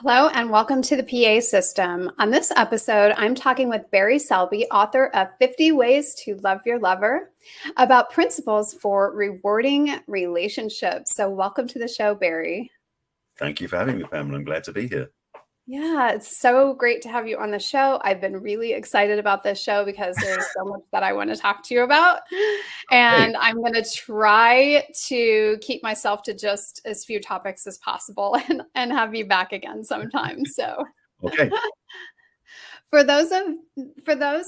Hello and welcome to the PA System. On this episode, I'm talking with Barry Selby, author of 50 Ways to Love Your Lover, about principles for rewarding relationships. So welcome to the show, Barry. Thank you for having me, Pamela. I'm glad to be here. Yeah, it's so great to have you on the show. I've been really excited about this show because there's so much that I want to talk to you about. And I'm going to try to keep myself to just as few topics as possible and have you back again sometime. So, Okay. For those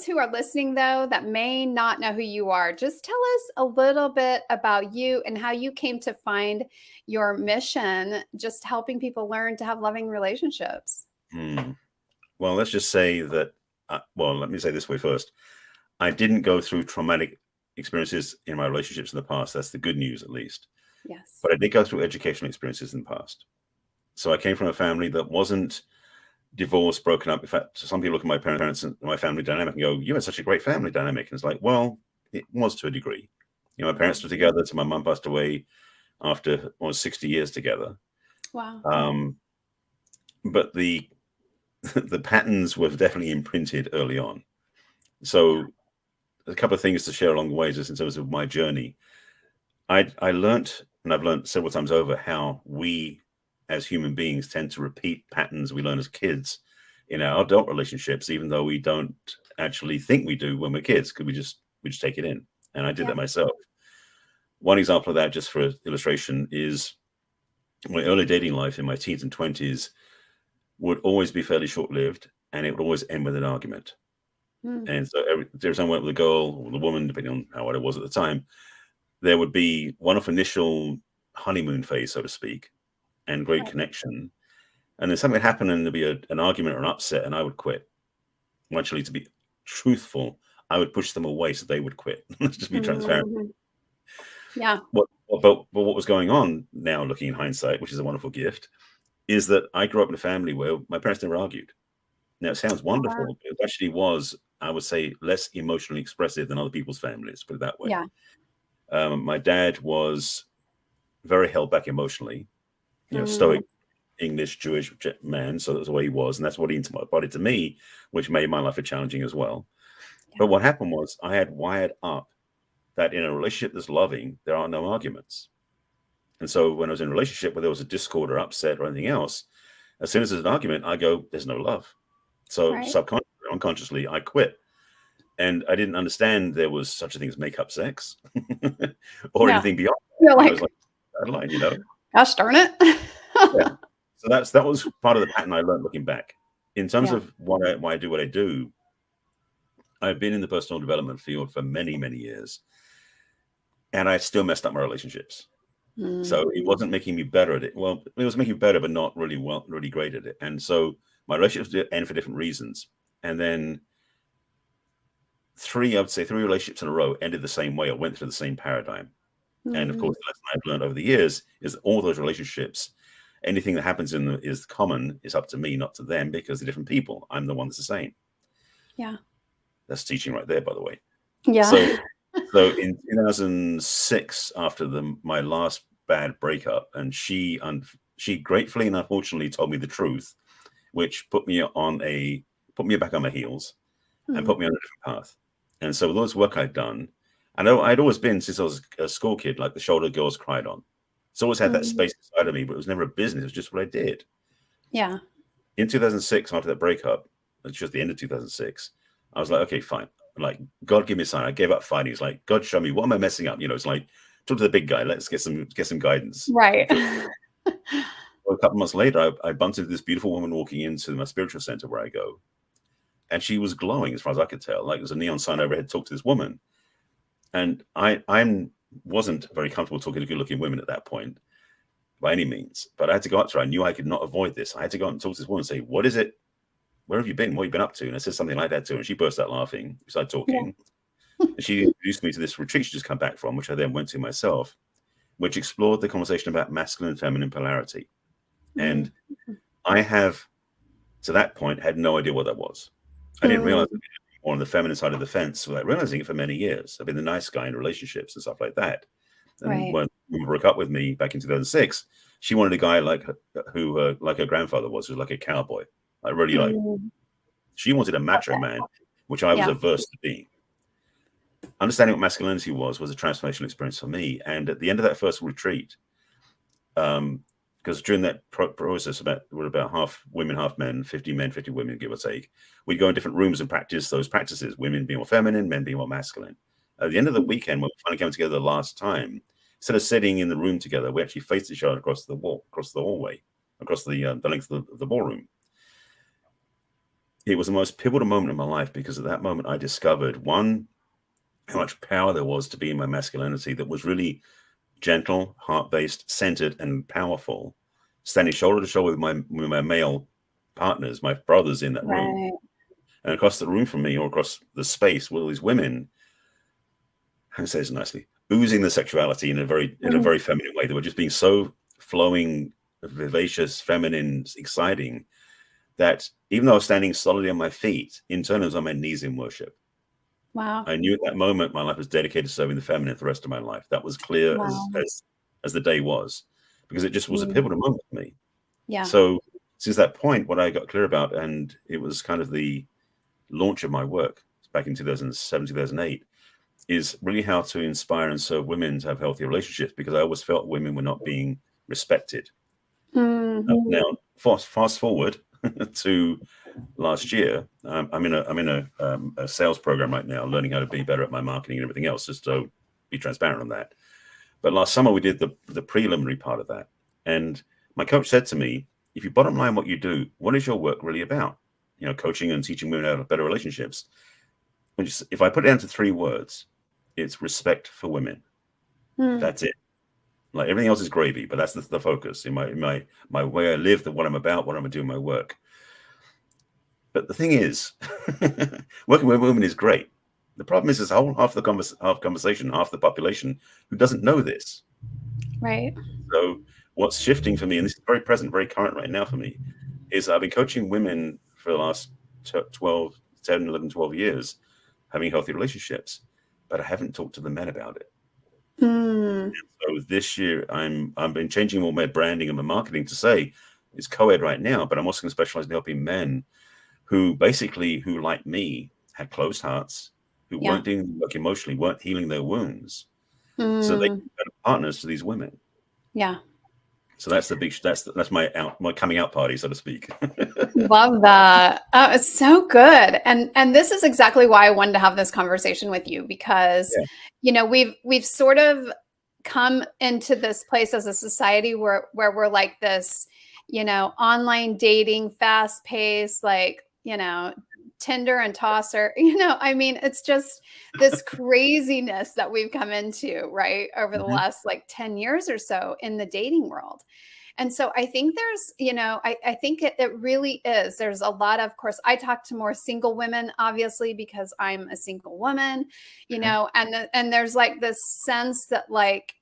who are listening though that may not know who you are, just tell us a little bit about you and how you came to find your mission, just helping people learn to have loving relationships. Well, let's just say that, let me say this way first. I didn't go through traumatic experiences in my relationships in the past. That's the good news, at least. Yes. But I did go through educational experiences in the past. So I came from a family that wasn't divorced, broken up. In fact, some people look at my parents and my family dynamic and go, you had such a great family dynamic. And it's like, well, it was to a degree. My parents were together till my mum passed away after almost 60 years together. Wow. But the patterns were definitely imprinted early on. So a couple of things to share along the way, just in terms of my journey. I learned, and I've learned several times over, how we as human beings tend to repeat patterns we learn as kids in our adult relationships, even though we don't actually think we do when we're kids, because we just take it in. And I did that myself. One example of that, just for illustration, is my early dating life in my teens and 20s would always be fairly short-lived, and it would always end with an argument. And so every time I went with a girl or the woman, depending on how old I was at the time, there would be one off initial honeymoon phase, so to speak, and great connection. And then something would happen and there'd be an argument or an upset, and I would quit. Actually, to be truthful, I would push them away so they would quit. Let's just be transparent. Yeah. But what was going on now, looking in hindsight, which is a wonderful gift, is that I grew up in a family where my parents never argued. Now, it sounds wonderful, but it actually was, I would say, less emotionally expressive than other people's families, put it that way. Yeah. My dad was very held back emotionally, stoic English Jewish man, so that's the way he was, and that's what he embodied to me, which made my life challenging as well. But what happened was I had wired up that in a relationship that's loving, there are no arguments. And so when I was in a relationship where there was a discord or upset or anything else, as soon as there's an argument, I go, there's no love. So subconsciously, unconsciously, I quit. And I didn't understand there was such a thing as make-up sex or anything beyond that. I was like, that line, Gosh darn it. So that was part of the pattern I learned looking back. In terms of why I do what I do, I've been in the personal development field for many, many years, and I still messed up my relationships. So it wasn't making me better at it. Well, it was making me better, but not really great at it. And so my relationships did end for different reasons. And then I would say three relationships in a row ended the same way or went through the same paradigm. And of course, the lesson I've learned over the years is that all those relationships, anything that happens in them is common, is up to me, not to them, because they're different people. I'm the one that's the same. Yeah. That's teaching right there, by the way. Yeah. So in 2006, after my last bad breakup, and she gratefully and unfortunately told me the truth, which put me back on my heels and put me on a different path. And so with all this work I'd done, I know I'd always been, since I was a school kid, like the shoulder girls cried on. So I always had that space inside of me, but it was never a business. It was just what I did. Yeah. In 2006, after that breakup, it's just the end of 2006, I was like, okay, fine. Like, God, give me a sign. I gave up fighting. It's like, God, show me, what am I messing up? It's like, talk to the big guy. Let's get some guidance. Right. Well, a couple months later, I bumped into this beautiful woman walking into my spiritual center where I go. And she was glowing as far as I could tell. Like, there's a neon sign overhead, talk to this woman. And I wasn't very comfortable talking to good-looking women at that point by any means. But I had to go up to her. I knew I could not avoid this. I had to go out and talk to this woman and say, what is it? Where have you been? What have you been up to? And I said something like that to her. And she burst out laughing. We started talking. And she introduced me to this retreat she just come back from, which I then went to myself, which explored the conversation about masculine and feminine polarity. And I have, to that point, had no idea what that was. I didn't realize it more on the feminine side of the fence without realizing it for many years. I've been the nice guy in relationships and stuff like that. And one of woman broke up with me back in 2006, she wanted a guy like like her grandfather was, who was like a cowboy. I really like. Mm, She wanted a macho man, which I was yeah. averse to being. Understanding what masculinity was a transformational experience for me. And at the end of that first retreat, because during that process, we're about half women, half men, 50 men, 50 women, give or take. We'd go in different rooms and practice those practices, women being more feminine, men being more masculine. At the end of the weekend, when we finally came together the last time, instead of sitting in the room together, we actually faced each other across the hallway, across the length of the ballroom. It was the most pivotal moment in my life, because at that moment I discovered, one, how much power there was to be in my masculinity that was really gentle, heart-based, centered, and powerful, standing shoulder to shoulder with my male partners, my brothers in that room. Right. And across the room from me, or across the space, were all these women, how to say this nicely, oozing the sexuality in a very feminine way. They were just being so flowing, vivacious, feminine, exciting, that even though I was standing solidly on my feet, internally I was on my knees in worship. Wow. I knew at that moment my life was dedicated to serving the feminine for the rest of my life. That was clear Wow. as the day was, because it just was a pivotal moment for me. Yeah. So since that point, what I got clear about, and it was kind of the launch of my work back in 2007, 2008, is really how to inspire and serve women to have healthy relationships, because I always felt women were not being respected. Now, fast forward to last year, I'm in a sales program right now, learning how to be better at my marketing and everything else, just to be transparent on that. But last summer we did the preliminary part of that, and my coach said to me, if you bottom line what you do, what is your work really about? You know, coaching and teaching women how to have better relationships. If I put it down to 3 words, it's respect for women. That's it. Like, everything else is gravy, but that's the focus in my way I live, what I'm about, what I'm doing, my work. But the thing is, working with women is great. The problem is, half the conversation, half the population who doesn't know this. Right. So what's shifting for me, and this is very present, very current right now for me, is I've been coaching women for the last 10, 11, 12 years, having healthy relationships, but I haven't talked to the men about it. So this year, I've been changing all my branding and my marketing to say it's co-ed right now, but I'm also going to specialize in helping men who like me, had closed hearts, who weren't doing the work emotionally, weren't healing their wounds, so they can be better partners to these women. Yeah. So that's that's my coming out party, so to speak. Love that. Oh, it's so good. And this is exactly why I wanted to have this conversation with you, because you know, we've sort of come into this place as a society where we're like this, you know, online dating, fast paced, like, you know, Tinder and Tosser, you know, I mean, it's just this craziness that we've come into, right, over the last like 10 years or so in the dating world. And so I think there's, you know, I think it really is. There's a lot of course, I talk to more single women, obviously, because I'm a single woman, you know, and there's like this sense that like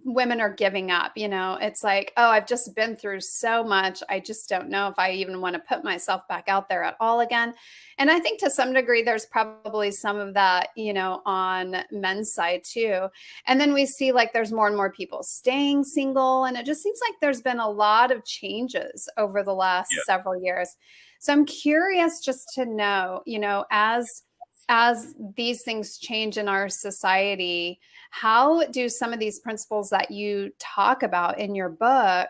women are giving up, you know, it's like, oh, I've just been through so much. I just don't know if I even want to put myself back out there at all again. And I think to some degree, there's probably some of that, you know, on men's side too. And then we see like there's more and more people staying single. And it just seems like there's been a lot of changes over the last several years. So I'm curious just to know, you know, as these things change in our society, how do some of these principles that you talk about in your book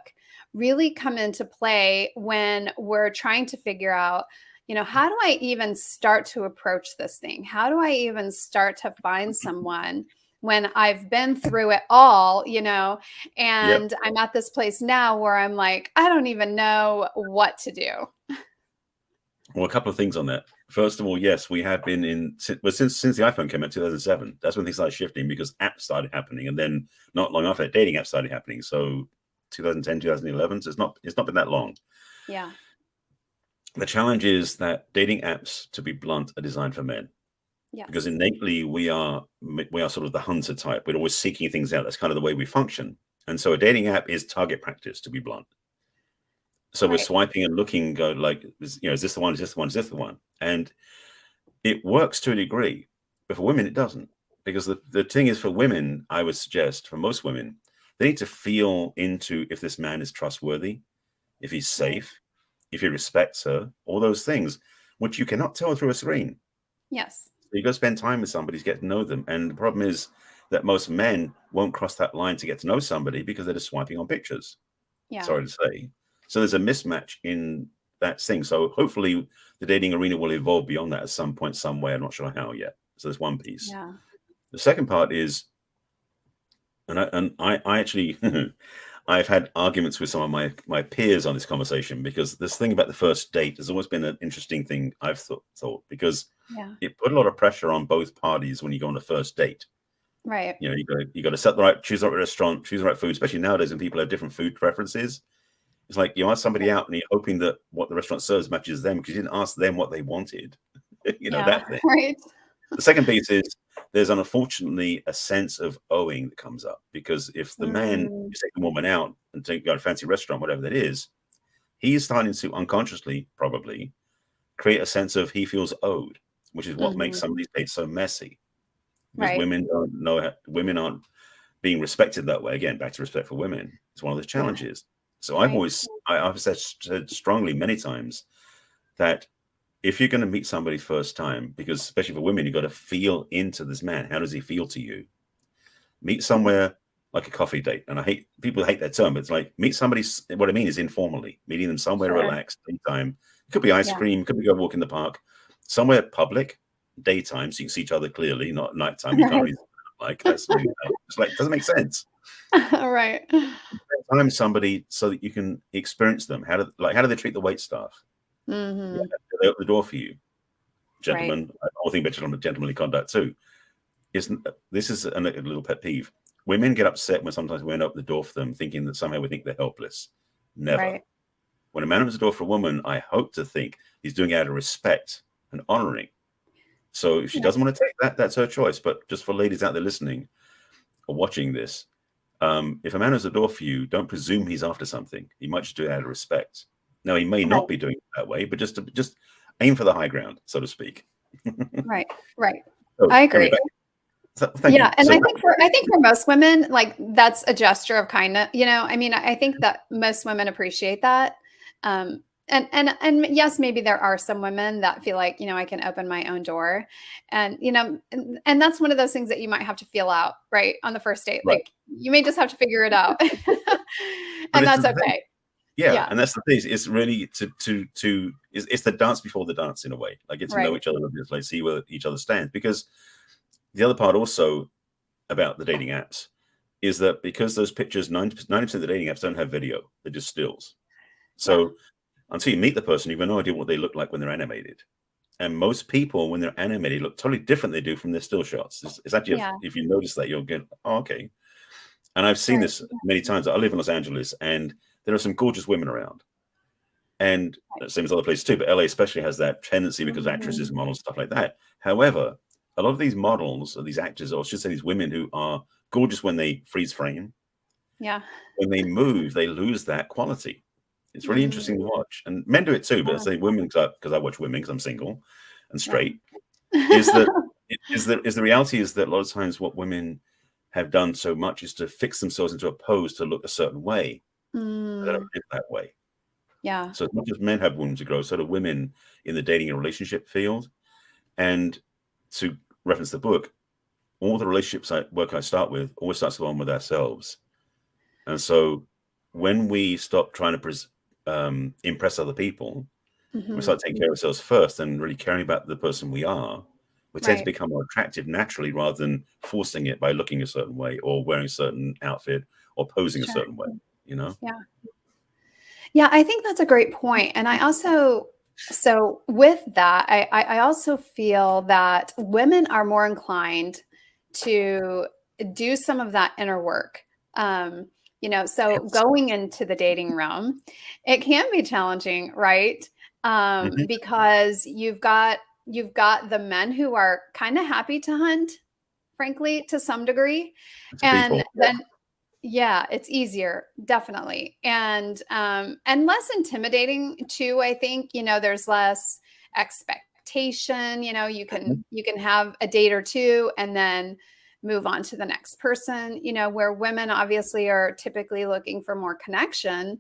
really come into play when we're trying to figure out, you know, how do I even start to approach this thing? How do I even start to find someone when I've been through it all, you know, and I'm at this place now where I'm like, I don't even know what to do. Well, a couple of things on that. First of all, yes, we have been since the iPhone came out, 2007. That's when things started shifting, because apps started happening, and then not long after that, dating apps started happening. So 2010, 2011. So it's not been that long. Yeah. The challenge is that dating apps, to be blunt, are designed for men. Yes. Because innately we are sort of the hunter type. We're always seeking things out. That's kind of the way we function. And so a dating app is target practice, to be blunt. So we're swiping and looking, go like, you know, is this the one? Is this the one? Is this the one? And it works to a degree, but for women, it doesn't. Because the thing is, for women, I would suggest, for most women, They need to feel into if this man is trustworthy, if he's safe, if he respects her, all those things, which you cannot tell through a screen. Yes. So you go spend time with somebody to get to know them. And the problem is that most men won't cross that line to get to know somebody because they're just swiping on pictures. Yeah. Sorry to say. So there's a mismatch in that thing. So hopefully the dating arena will evolve beyond that at some point, some way. I'm not sure how yet. So there's one piece. Yeah. The second part is, and I actually, I've had arguments with some of my peers on this conversation, because this thing about the first date has always been an interesting thing I've thought because it put a lot of pressure on both parties when you go on a first date. Right. You know, you got to choose the right restaurant, choose the right food, especially nowadays when people have different food preferences. It's like you ask somebody out and you're hoping that what the restaurant serves matches them because you didn't ask them what they wanted. That thing. Right. The second piece is there's unfortunately a sense of owing that comes up, because if the man is taking a woman out and go to a fancy restaurant, whatever that is, he's starting to unconsciously probably create a sense of he feels owed, which is what makes some of these dates so messy. Because women don't know, women aren't being respected that way. Again, back to respect for women. It's one of those challenges. So I've said strongly many times that if you're going to meet somebody first time, because especially for women, you've got to feel into this man. How does he feel to you? Meet somewhere like a coffee date. And people hate that term, but it's like meet somebody. What I mean is informally, meeting them somewhere relaxed, daytime. It could be ice cream, could be go walk in the park, somewhere public, daytime, so you can see each other clearly, not nighttime. You can't really like that's really, it's like, it doesn't make sense. Right. Time somebody so that you can experience them. How do they treat the wait staff? They open the door for you, gentlemen. I don't think about gentlemanly conduct too. This is a little pet peeve. Women get upset when sometimes we open the door for them, thinking that somehow we think they're helpless. Never. When a man opens the door for a woman, I hope to think he's doing it out of respect and honoring. So if she doesn't want to take that, that's her choice. But just for ladies out there listening or watching this, if a man opens the door for you, don't presume he's after something. He might just do it out of respect. Now, he may not be doing it that way, but just aim for the high ground, so to speak. Right. So, I agree. Thank you. And I think for most women, like that's a gesture of kindness. I mean, I think that most women appreciate that. And yes, maybe there are some women that feel like, I can open my own door, and and that's one of those things that you might have to feel out right on the first date. Like you may just have to figure it out, and that's okay. Yeah, and that's the thing. It's really it's the dance before the dance in a way. Like get to know each other, like see where each other stands. Because the other part also about the dating apps is that because those pictures, 90% of the dating apps don't have video; they're just stills. So until you meet the person, you've no idea what they look like when they're animated. And most people, when they're animated, look totally different than they do from their still shots. It's actually, if you notice that, you'll get, oh, okay. And I've seen this many times. I live in Los Angeles, and there are some gorgeous women around. And same as other places too, but LA especially has that tendency because actresses, models, stuff like that. However, a lot of these models or these actors, or I should say these women who are gorgeous when they freeze frame, when they move, they lose that quality. It's really interesting to watch, and men do it too. But I say women because I watch women because I'm single and straight. Is the reality is that a lot of times what women have done so much is to fix themselves into a pose to look a certain way. They don't live that way. Yeah. So as much as men have room to grow, so do women in the dating and relationship field. And to reference the book, all the relationships I start with always starts with ourselves. And so when we stop trying to impress other people, we start taking care of ourselves first and really caring about the person we are, we tend to become more attractive naturally rather than forcing it by looking a certain way or wearing a certain outfit or posing a certain way, Yeah, I think that's a great point. And so with that, I also feel that women are more inclined to do some of that inner work. So going into the dating realm, it can be challenging, right? Because you've got the men who are kind of happy to hunt, frankly, to some degree. And then it's easier, definitely. And less intimidating too, I think. There's less expectation. You can have a date or two and then move on to the next person, where women obviously are typically looking for more connection.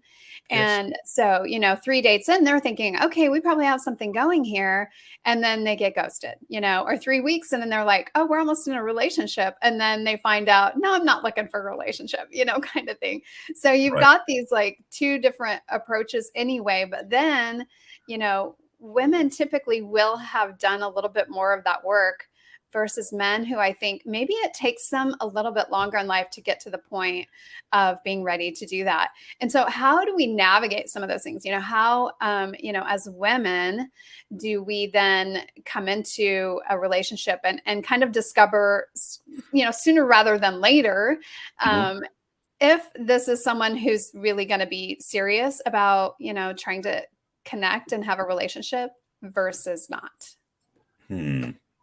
Yes. And so, 3 dates in, they're thinking, okay, we probably have something going here. And then they get ghosted, or 3 weeks. And then they're like, oh, we're almost in a relationship. And then they find out, no, I'm not looking for a relationship, kind of thing. So you've Right. got these like two different approaches anyway. But then, women typically will have done a little bit more of that work versus men who I think maybe it takes them a little bit longer in life to get to the point of being ready to do that. And so how do we navigate some of those things? How, as women, do we then come into a relationship and kind of discover, sooner rather than later, if this is someone who's really going to be serious about, trying to connect and have a relationship versus not?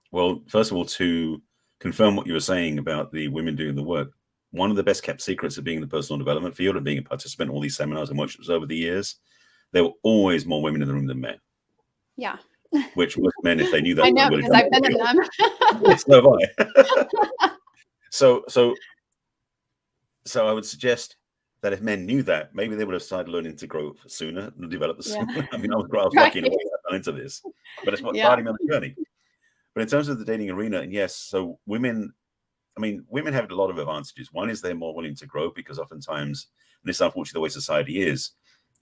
Well, first of all, to confirm what you were saying about the women doing the work, one of the best kept secrets of being in the personal development field and being a participant in all these seminars and workshops over the years, there were always more women in the room than men. Yeah. Which most men, if they knew that, I know, because I've been in them. Yes, so have I. So I would suggest that if men knew that, maybe they would have started learning to grow sooner and develop sooner. Yeah. I mean, I was lucky in a way I fell into this, but it's what started me on the journey. But in terms of the dating arena, and yes, so women have a lot of advantages. One is they're more willing to grow because oftentimes, and this is unfortunately the way society is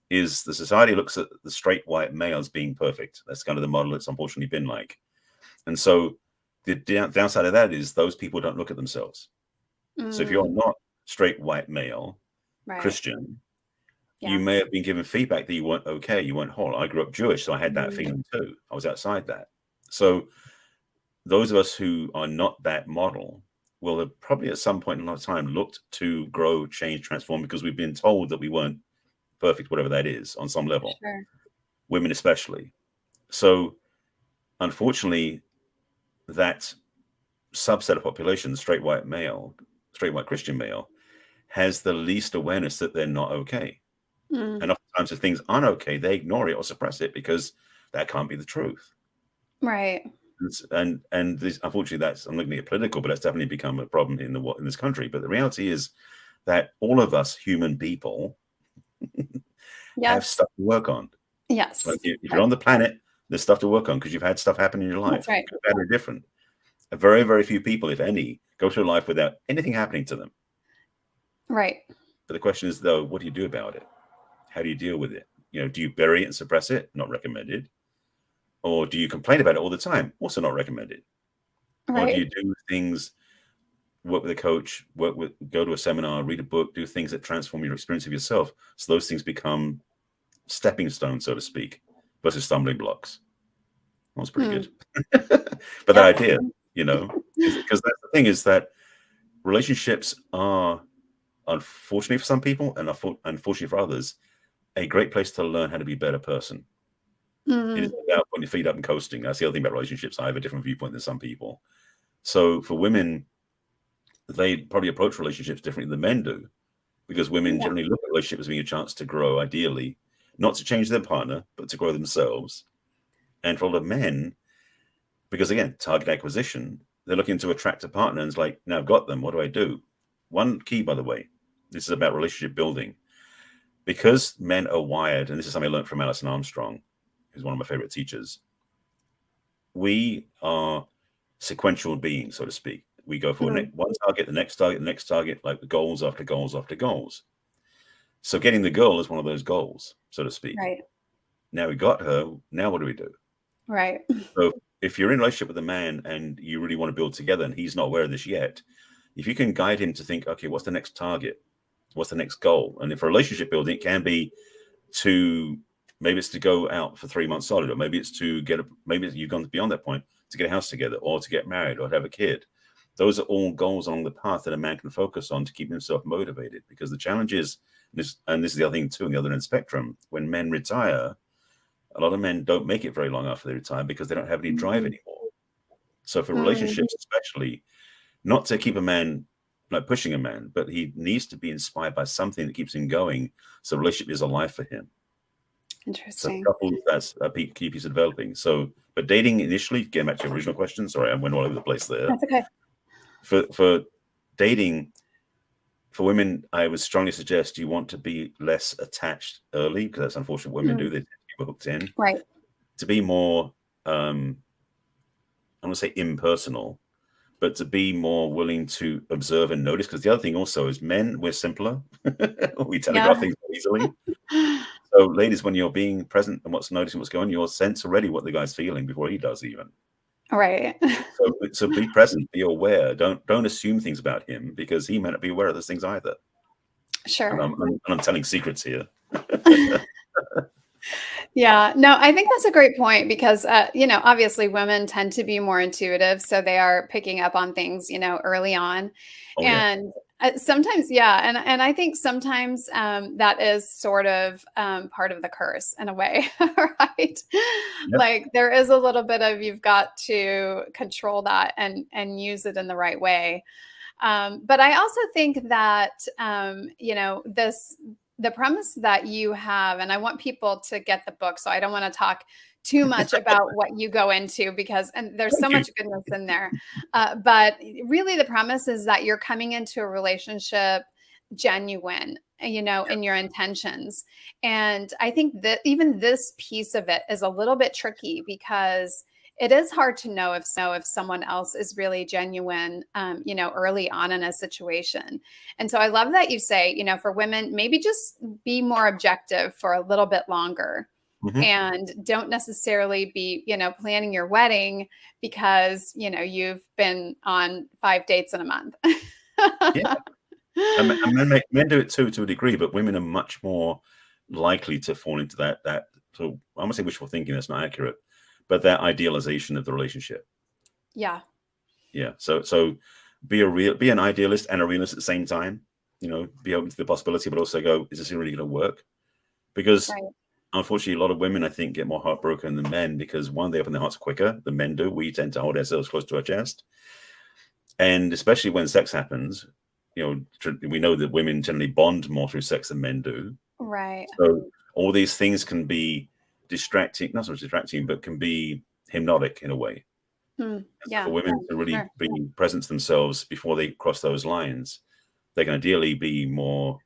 the society looks at the straight white male as being perfect. That's kind of the model it's unfortunately been like. And so the downside of that is those people don't look at themselves. So if you're not straight white male, Christian, you may have been given feedback that you weren't okay, you weren't whole. I grew up Jewish, so I had that feeling too. I was outside that. So those of us who are not that model will have probably at some point in our time looked to grow, change, transform, because we've been told that we weren't perfect, whatever that is, on some level. Sure. Women especially. So unfortunately, that subset of population, straight white Christian male, has the least awareness that they're not okay. And oftentimes if things aren't okay, they ignore it or suppress it because that can't be the truth. Right. And this, unfortunately, I'm looking at political, but that's definitely become a problem in this country. But the reality is that all of us human people have stuff to work on. Yes. Like if you're on the planet, there's stuff to work on because you've had stuff happen in your life. That's right. Very different. Very, very few people, if any, go through life without anything happening to them. Right. But the question is, though, what do you do about it? How do you deal with it? Do you bury it and suppress it? Not recommended. Or do you complain about it all the time? Also not recommended. Right. Or do you do things, work with a coach, go to a seminar, read a book, do things that transform your experience of yourself, so those things become stepping stones, so to speak, versus stumbling blocks. That was pretty good. But the idea, because that's the thing, is that relationships are, unfortunately for some people and unfortunately for others, a great place to learn how to be a better person. It is about putting your feet up and coasting. That's the other thing about relationships. I have a different viewpoint than some people. So for women, they probably approach relationships differently than men do, because women generally look at relationships as being a chance to grow, ideally, not to change their partner, but to grow themselves. And for a lot of men, because again, target acquisition, they're looking to attract a partner and it's like, now I've got them, what do I do? One key, by the way, this is about relationship building. Because men are wired, and this is something I learned from Alison Armstrong, who's one of my favorite teachers. We are sequential beings, so to speak. We go for one target, the next target, the next target, like the goals after goals after goals. So getting the girl is one of those goals, so to speak. Right. Now we got her. Now what do we do? Right. So if you're in a relationship with a man and you really want to build together and he's not aware of this yet, if you can guide him to think, okay, what's the next target? What's the next goal? And if for relationship building, it can be maybe it's to go out for 3 months solid, or maybe it's to maybe you've gone beyond that point to get a house together, or to get married, or to have a kid. Those are all goals along the path that a man can focus on to keep himself motivated. Because the challenge is, and this is the other thing too, on the other end of the spectrum, when men retire, a lot of men don't make it very long after they retire because they don't have any drive anymore. So for relationships, especially, not to keep a man like pushing a man, but he needs to be inspired by something that keeps him going. So relationship is alive for him. Interesting. So couples, that's a key piece of developing. So, but dating initially, getting back to your original question, sorry, I went all over the place there. That's okay. for dating, for women, I would strongly suggest you want to be less attached early, because that's unfortunate what women do. They get hooked in. Right. To be more, I'm going to say impersonal, but to be more willing to observe and notice. Because the other thing also is men, we're simpler. We telegraph things easily. So ladies, when you're being present and noticing what's going on, you'll sense already what the guy's feeling before he does even. Right. So be present, be aware. Don't assume things about him, because he may not be aware of those things either. Sure. And I'm telling secrets here. Yeah, no, I think that's a great point because, obviously women tend to be more intuitive. So they are picking up on things, early on. Oh, yeah. And sometimes, yeah. And I think sometimes that is sort of part of the curse in a way, right? Yep. Like there is a little bit of you've got to control that and use it in the right way. But I also think that, the premise that you have, and I want people to get the book, so I don't want to talk too much about what you go into and there's so much goodness in there. But really the premise is that you're coming into a relationship genuine, in your intentions. And I think that even this piece of it is a little bit tricky because it is hard to know if someone else is really genuine, early on in a situation. And so I love that you say, for women, maybe just be more objective for a little bit longer. And don't necessarily be, planning your wedding because, you've been on 5 dates in a month. Yeah. And men do it too, to a degree, but women are much more likely to fall into that. So I'm going to say wishful thinking, that's not accurate, but that idealization of the relationship. Yeah. Yeah. So be an idealist and a realist at the same time, be open to the possibility, but also go, is this really going to work? Because unfortunately, a lot of women, I think, get more heartbroken than men because one, they open their hearts quicker than men do. We tend to hold ourselves close to our chest. And especially when sex happens, we know that women generally bond more through sex than men do. Right. So all these things can be distracting, not so much distracting, but can be hypnotic in a way. Yeah. For women to really be present to themselves before they cross those lines, they can ideally be more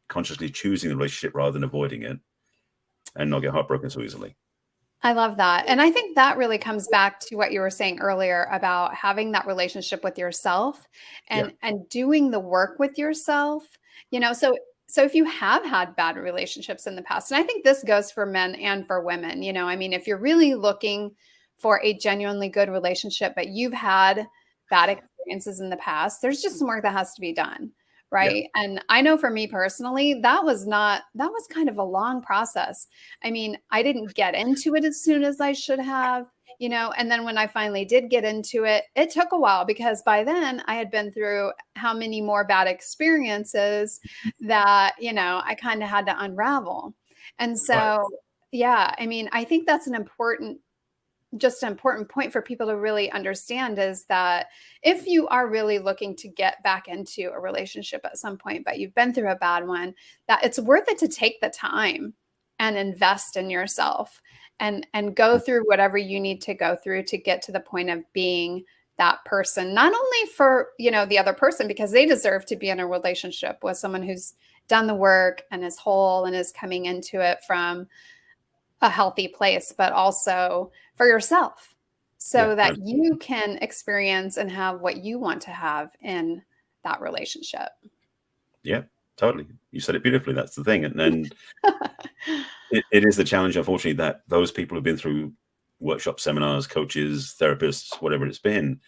consciously choosing the relationship rather than avoiding it and not get heartbroken so easily. I love that. And I think that really comes back to what you were saying earlier about having that relationship with yourself and doing the work with yourself. So if you have had bad relationships in the past, and I think this goes for men and for women, if you're really looking for a genuinely good relationship, but you've had bad experiences in the past, there's just some work that has to be done. Right. Yeah. And I know for me personally, that was kind of a long process. I mean, I didn't get into it as soon as I should have, and then when I finally did get into it, it took a while because by then I had been through how many more bad experiences that, I kind of had to unravel. And so, I mean, I think that's an important point for people to really understand is that if you are really looking to get back into a relationship at some point, but you've been through a bad one, that it's worth it to take the time and invest in yourself and go through whatever you need to go through to get to the point of being that person, not only for, the other person, because they deserve to be in a relationship with someone who's done the work and is whole and is coming into it from a healthy place, but also for yourself so that you can experience and have what you want to have in that relationship. Yeah, totally. You said it beautifully. That's the thing. And it is the challenge, unfortunately, that those people who've been through workshops, seminars, coaches, therapists, whatever it's been,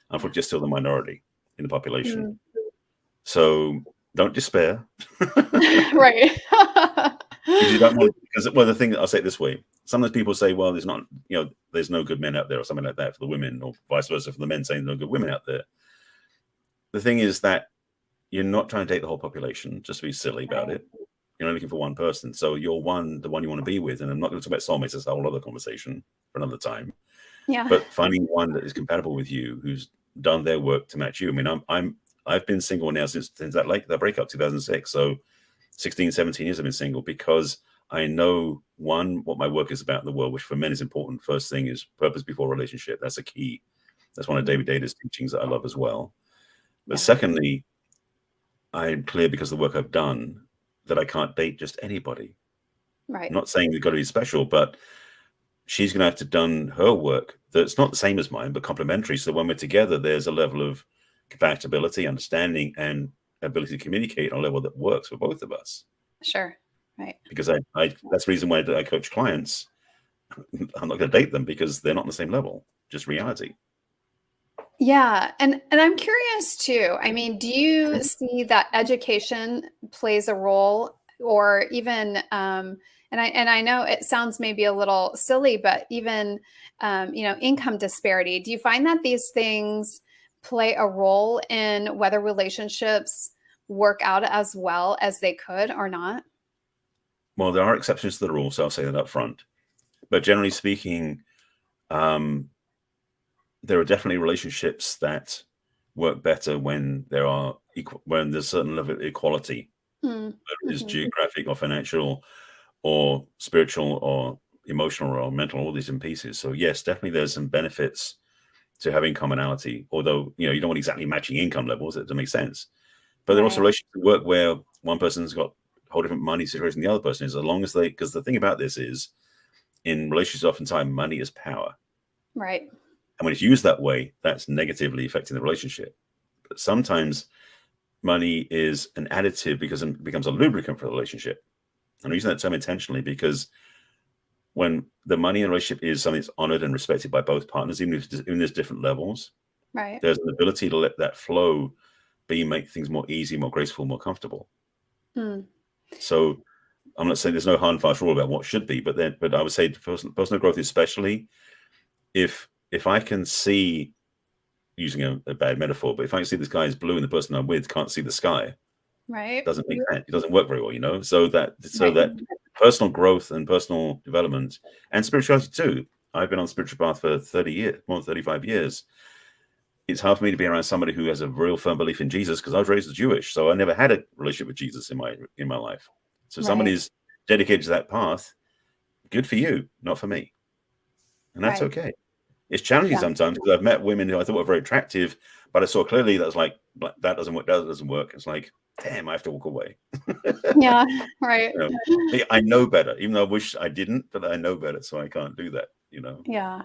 unfortunately, just still the minority in the population. So don't despair. Right. Because you don't want, the thing, I'll say it this way. Sometimes people say, well, there's not, there's no good men out there or something like that for the women, or vice versa for the men saying no good women out there. The thing is that you're not trying to date the whole population, just to be silly about it. You're only looking for one person. So you're the one you want to be with. And I'm not going to talk about soulmates, that's a whole other conversation for another time. Yeah. But finding one that is compatible with you, who's done their work to match you. I mean, I've been single now since that breakup, 2006. So 16, 17 years I've been single because I know, one, what my work is about in the world, which for men is important. First thing is purpose before relationship. That's a key. That's one of David Data's teachings that I love as well. But secondly, I'm clear because of the work I've done that I can't date just anybody. Right. I'm not saying they've got to be special, but she's going to have to done her work that's not the same as mine, but complementary. So when we're together, there's a level of compatibility, understanding, and ability to communicate on a level that works for both of us. Sure. Right. Because that's the reason why I coach clients. I'm not going to date them because they're not on the same level, just reality. Yeah. And I'm curious too. I mean, do you see that education plays a role, or even, and I know it sounds maybe a little silly, but even, income disparity. Do you find that these things play a role in whether relationships work out as well as they could or not? Well, there are exceptions to the rule, so I'll say that up front. But generally speaking, there are definitely relationships that work better when when there's a certain level of equality, whether it is geographic or financial or spiritual or emotional or mental, all these in pieces. So yes, definitely there's some benefits to having commonality, although you don't want exactly matching income levels. It doesn't make sense. But there are also relationships that work where one person's got a whole different money situation than the other person is, as long as because the thing about this is, in relationships, oftentimes money is power. Right. And when it's used that way, that's negatively affecting the relationship. But sometimes money is an additive because it becomes a lubricant for the relationship. And I'm using that term intentionally because when the money in a relationship is something that's honored and respected by both partners, even if there's different levels, there's an ability to let that flow make things more easy, more graceful, more comfortable. So I'm not saying there's no hard and fast rule about what should be, but I would say personal growth, especially if I can see, using a bad metaphor, but if I can see the sky is blue and the person I'm with can't see the sky, right, doesn't make sense. It doesn't work very well, So that personal growth and personal development and spirituality too. I've been on spiritual path for 30 years, more than 35 years. It's hard for me to be around somebody who has a real firm belief in Jesus because I was raised as Jewish, so I never had a relationship with Jesus in my life. So somebody's dedicated to that path. Good for you, not for me, and that's okay. It's challenging sometimes because I've met women who I thought were very attractive, but I saw clearly that was like, that doesn't work. That doesn't work. It's like, damn, I have to walk away. Yeah, right. I know better, even though I wish I didn't, but I know better, so I can't do that. Yeah.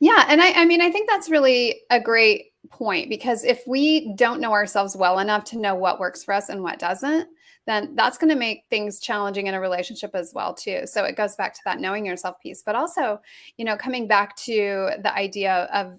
Yeah. And I mean, I think that's really a great point, because if we don't know ourselves well enough to know what works for us and what doesn't, then that's going to make things challenging in a relationship as well too. So it goes back to that knowing yourself piece, but also, coming back to the idea of,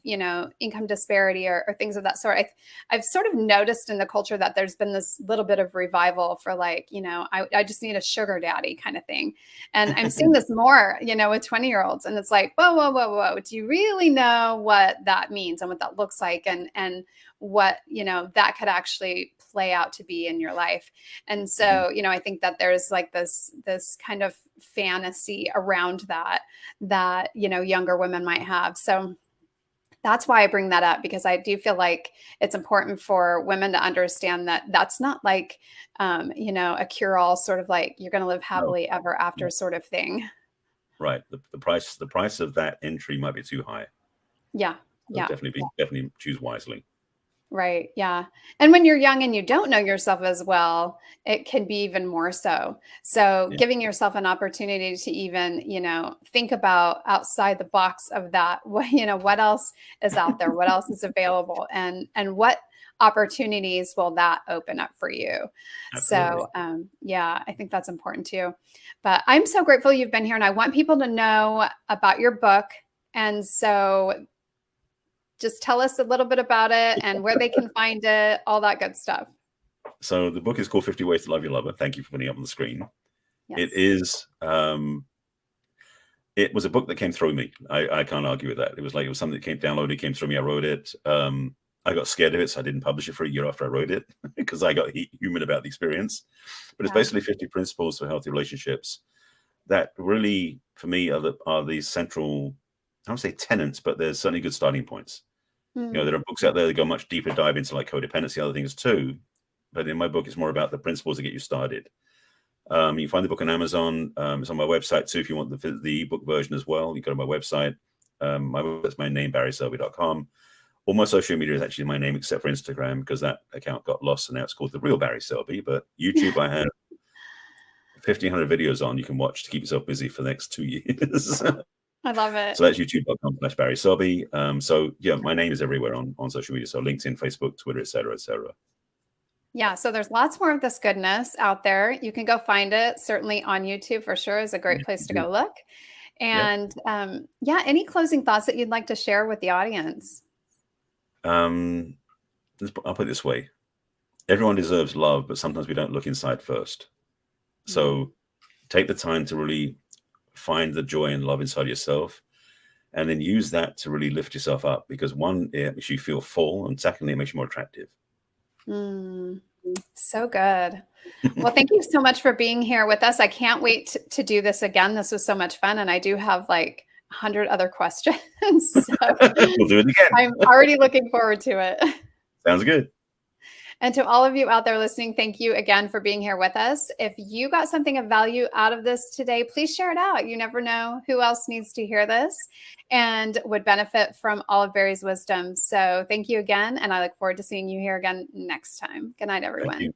income disparity or things of that sort. I've sort of noticed in the culture that there's been this little bit of revival for like, I just need a sugar daddy kind of thing. And I'm seeing this more, with 20-year-olds, and it's like, whoa. Do you really know what that means and what that looks like, and what, that could actually play out to be in your life? And so, I think that there's like this kind of fantasy around that, younger women might have. So that's why I bring that up, because I do feel like it's important for women to understand that that's not like, a cure-all, sort of like you're going to live happily ever after sort of thing. Right. The price of that entry might be too high. Yeah. So definitely choose wisely. Right. Yeah. And when you're young and you don't know yourself as well, it can be even more so. So giving yourself an opportunity to even, think about outside the box of that, what else is out there? What else is available? And what opportunities will that open up for you? Absolutely. So, I think that's important too. But I'm so grateful you've been here, and I want people to know about your book. And so just tell us a little bit about it and where they can find it, all that good stuff. So the book is called 50 Ways to Love Your Lover. Thank you for putting it up on the screen. Yes. It is, it was a book that came through me. I can't argue with that. It was something that came downloaded, through me. I wrote it. I got scared of it, so I didn't publish it for a year after I wrote it because I got human about the experience. But it's basically 50 principles for healthy relationships that really, for me, are the central, I don't say tenets, but there's certainly good starting points. There are books out there that go much deeper dive into like codependency, other things too. But in my book, it's more about the principles that get you started. You can find the book on Amazon. It's on my website too. If you want the ebook version as well, you go to my website. My website's my name, barryselby.com. All my social media is actually my name except for Instagram, because that account got lost and now it's called The Real Barry Selby. But YouTube, I have 1,500 videos on you can watch to keep yourself busy for the next 2 years. I love it. So that's youtube.com/Barry Selby. So yeah, my name is everywhere on social media. So LinkedIn, Facebook, Twitter, etc., etc. Yeah, so there's lots more of this goodness out there. You can go find it. Certainly on YouTube for sure is a great place to go look. And yeah, any closing thoughts that you'd like to share with the audience? I'll put it this way. Everyone deserves love, but sometimes we don't look inside first. So take the time to really find the joy and love inside yourself, and then use that to really lift yourself up, because one, it makes you feel full, and secondly, it makes you more attractive. So good. Well, thank you so much for being here with us. I can't wait to do this again. This was so much fun. And I do have like 100 other questions. So we'll do it again. I'm already looking forward to it. Sounds good. And to all of you out there listening, thank you again for being here with us. If you got something of value out of this today, please share it out. You never know who else needs to hear this and would benefit from all of Barry's wisdom. So thank you again. And I look forward to seeing you here again next time. Good night, everyone.